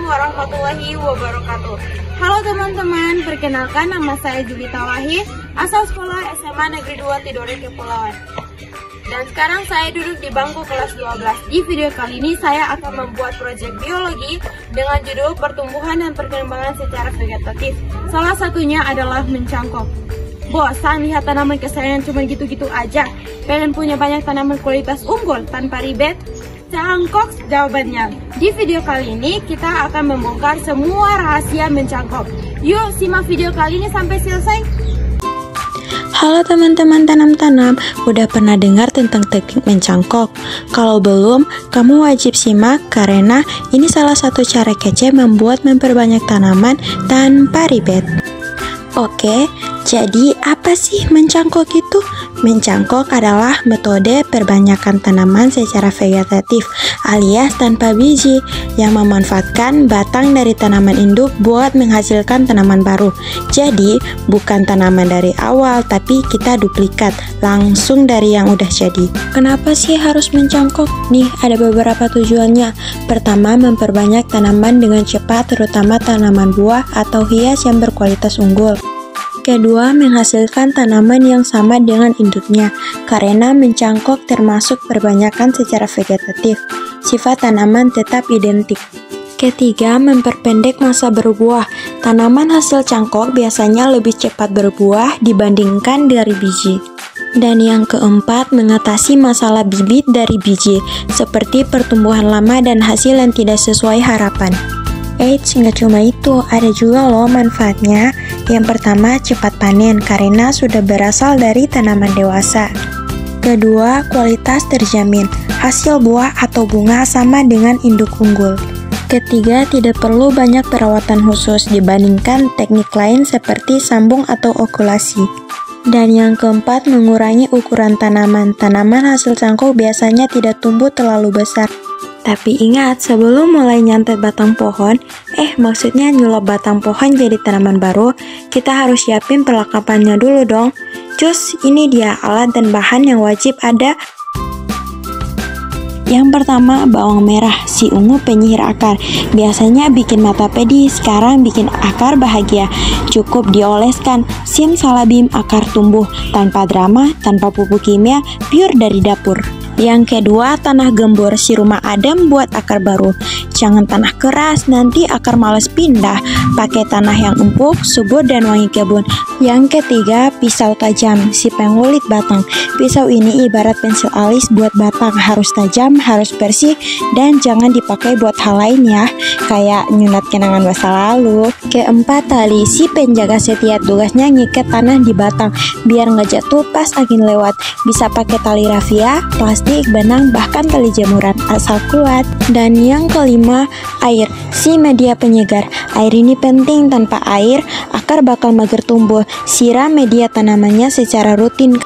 warahmatullahi wabarakatuh. Halo teman-teman, perkenalkan nama saya Julita Wahid, asal sekolah SMA Negeri 2 Tidore Kepulauan. Dan sekarang saya duduk di bangku kelas 12. Di video kali ini saya akan membuat proyek biologi dengan judul pertumbuhan dan perkembangan secara vegetatif. Salah satunya adalah mencangkok. Bosan lihat tanaman kesayangan cuma gitu-gitu aja? Pengen punya banyak tanaman kualitas unggul tanpa ribet? Cangkok jawabannya. Di video kali ini kita akan membongkar semua rahasia mencangkok. Yuk simak video kali ini sampai selesai. Halo teman-teman tanam-tanam, udah pernah dengar tentang teknik mencangkok? Kalau belum, kamu wajib simak karena ini salah satu cara kece memperbanyak tanaman tanpa ribet. Oke, jadi apa sih mencangkok itu? Mencangkok adalah metode perbanyakan tanaman secara vegetatif alias tanpa biji yang memanfaatkan batang dari tanaman induk buat menghasilkan tanaman baru. Jadi, bukan tanaman dari awal, tapi kita duplikat langsung dari yang udah jadi. Kenapa sih harus mencangkok? Nih, ada beberapa tujuannya. Pertama, memperbanyak tanaman dengan cepat, terutama tanaman buah atau hias yang berkualitas unggul. Kedua, menghasilkan tanaman yang sama dengan induknya, karena mencangkok termasuk perbanyakan secara vegetatif. Sifat tanaman tetap identik. Ketiga, memperpendek masa berbuah. Tanaman hasil cangkok biasanya lebih cepat berbuah dibandingkan dari biji. Dan yang keempat, mengatasi masalah bibit dari biji, seperti pertumbuhan lama dan hasil yang tidak sesuai harapan. Eits, nggak cuma itu, ada juga loh manfaatnya. Yang pertama, cepat panen karena sudah berasal dari tanaman dewasa. Kedua, kualitas terjamin. Hasil buah atau bunga sama dengan induk unggul. Ketiga, tidak perlu banyak perawatan khusus dibandingkan teknik lain seperti sambung atau okulasi. Dan yang keempat, mengurangi ukuran tanaman. Tanaman hasil cangkok biasanya tidak tumbuh terlalu besar. Tapi ingat, sebelum mulai nyantet batang pohon, maksudnya nyulap batang pohon jadi tanaman baru, kita harus siapin perlengkapannya dulu dong. Cus, ini dia alat dan bahan yang wajib ada. Yang pertama, bawang merah, si ungu penyihir akar. Biasanya bikin mata pedih, sekarang bikin akar bahagia. Cukup dioleskan, simsalabim akar tumbuh, tanpa drama, tanpa pupuk kimia, pure dari dapur. Yang kedua, tanah gembur, si rumah adem buat akar baru. Jangan tanah keras, nanti akar males pindah. Pakai tanah yang empuk, subur, dan wangi kebun. Yang ketiga, pisau tajam, si pengulit batang. Pisau ini ibarat pensil alis buat batang, harus tajam, harus bersih, dan jangan dipakai buat hal lain ya, kayak nyunat kenangan masa lalu. Keempat, tali, si penjaga setia, tugasnya ngikat tanah di batang, biar nggak jatuh pas angin lewat. Bisa pakai tali rafia, plastik, benang, bahkan tali jemuran, asal kuat. Dan yang kelima, air, si media penyegar. Air ini penting, tanpa air, akar bakal mager tumbuh. Siram media tanamannya secara rutin.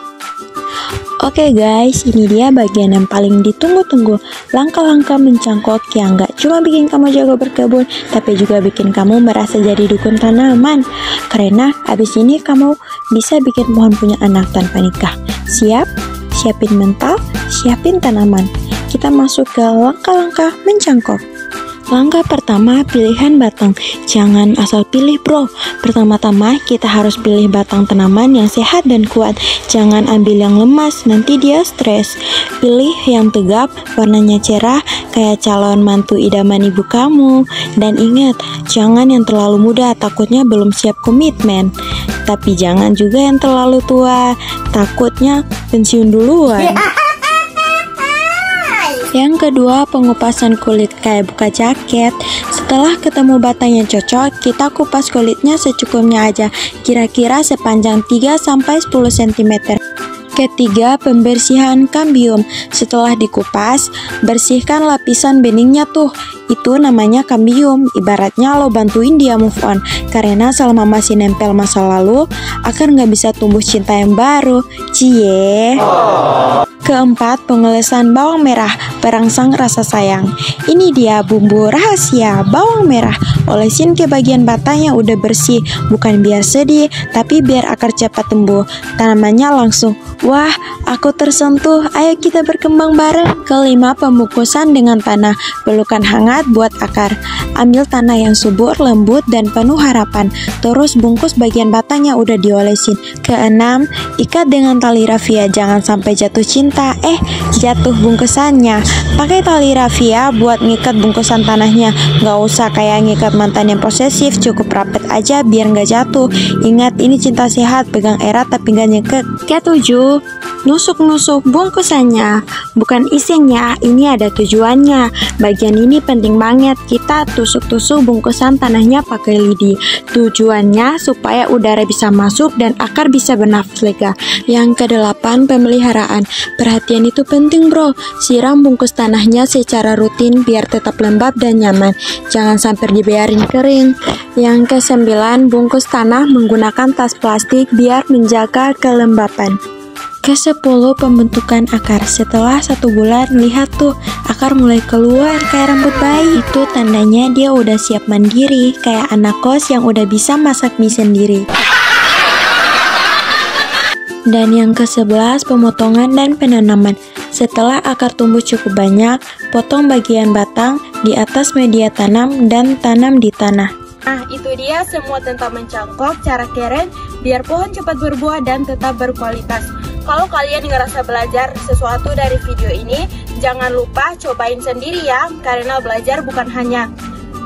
Oke guys, ini dia bagian yang paling ditunggu-tunggu. Langkah-langkah mencangkok yang gak cuma bikin kamu jago berkebun, tapi juga bikin kamu merasa jadi dukun tanaman. Karena abis ini kamu bisa bikin pohon punya anak tanpa nikah. Siap? Siapin mental, siapin tanaman. Kita masuk ke langkah-langkah mencangkok. Langkah pertama, pilihan batang. Jangan asal pilih bro. Pertama-tama kita harus pilih batang tanaman yang sehat dan kuat. Jangan ambil yang lemas, nanti dia stres. Pilih yang tegap, warnanya cerah, kayak calon mantu idaman ibu kamu. Dan ingat, jangan yang terlalu muda, takutnya belum siap komitmen. Tapi jangan juga yang terlalu tua, takutnya pensiun duluan. Yang kedua, pengupasan kulit kayak buka jaket. Setelah ketemu batang yang cocok, kita kupas kulitnya secukupnya aja, kira-kira sepanjang 3-10 cm. Ketiga, pembersihan kambium. Setelah dikupas, bersihkan lapisan beningnya tuh. Itu namanya kambium. Ibaratnya lo bantuin dia move on. Karena selama masih nempel masa lalu, akar nggak bisa tumbuh cinta yang baru. Cie. Keempat, pengolesan bawang merah, perangsang rasa sayang. Ini dia bumbu rahasia bawang merah. Olesin ke bagian batang yang udah bersih, bukan biar sedih, tapi biar akar cepat tumbuh. Tanamannya langsung, wah, aku tersentuh, ayo kita berkembang bareng. Kelima, pembungkusan dengan tanah. Pelukan hangat sehat buat akar. Ambil tanah yang subur, lembut, dan penuh harapan. Terus bungkus bagian batang yang udah diolesin. Keenam, ikat dengan tali rafia. Jangan sampai jatuh cinta. Jatuh bungkusannya. Pakai tali rafia buat ngikat bungkusan tanahnya. Nggak usah kayak ngikat mantan yang posesif. Cukup rapet aja biar nggak jatuh. Ingat, ini cinta sehat. Pegang erat tapi nggak nyeket. Ketujuh, nusuk-nusuk bungkusannya. Bukan isinya, ini ada tujuannya. Bagian ini penting banget. Kita tusuk-tusuk bungkusan tanahnya pakai lidi. Tujuannya supaya udara bisa masuk dan akar bisa bernafas lega. Yang kedelapan, pemeliharaan. Perhatian itu penting bro. Siram bungkus tanahnya secara rutin biar tetap lembab dan nyaman. Jangan sampai dibiarin kering. Yang kesembilan, bungkus tanah menggunakan tas plastik biar menjaga kelembapan. Ke-10, pembentukan akar. Setelah 1 bulan, lihat tuh, akar mulai keluar kayak rambut bayi. Itu tandanya dia udah siap mandiri, kayak anak kos yang udah bisa masak mie sendiri. Dan yang ke-11, pemotongan dan penanaman. Setelah akar tumbuh cukup banyak, potong bagian batang di atas media tanam dan tanam di tanah. Nah, itu dia semua tentang mencangkok, cara keren biar pohon cepat berbuah dan tetap berkualitas. Kalau kalian ngerasa belajar sesuatu dari video ini, jangan lupa cobain sendiri ya, karena belajar bukan hanya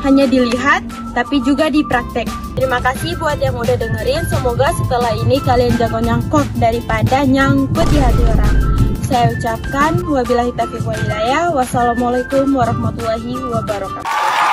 dilihat, tapi juga dipraktek. Terima kasih buat yang udah dengerin, semoga setelah ini kalian jago nyangkok daripada nyangkut di hati orang. Saya ucapkan wabillahi taufiq wal hidayah. Wassalamualaikum warahmatullahi wabarakatuh.